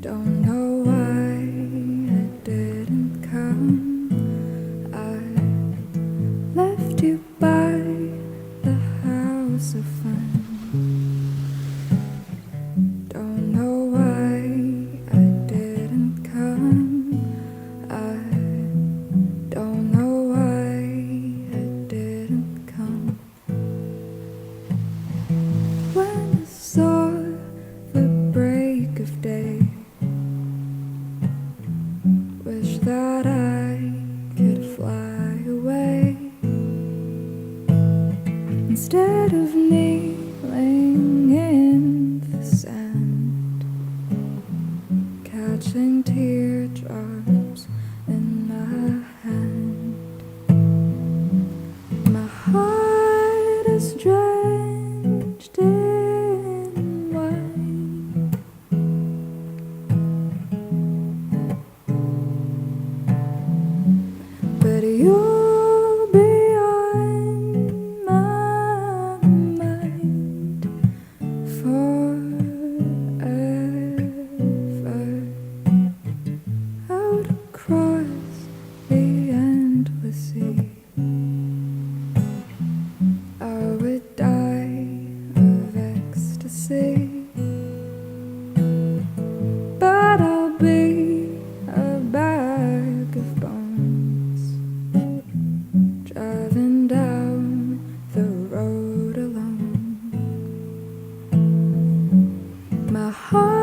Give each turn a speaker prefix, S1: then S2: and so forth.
S1: Don't know why I didn't come. I left you by the house of fun. Don't know why I didn't come. I don't know why I didn't come. When I saw the break of day, wish that I could fly away instead of kneeling in the sand, catching teardrops in my hand. My heart is drenched in wine. But you'll be on my mind forever. Out across the endless sea, I would die of ecstasy, but I'll be a bag of bones, driving down the road alone. My heart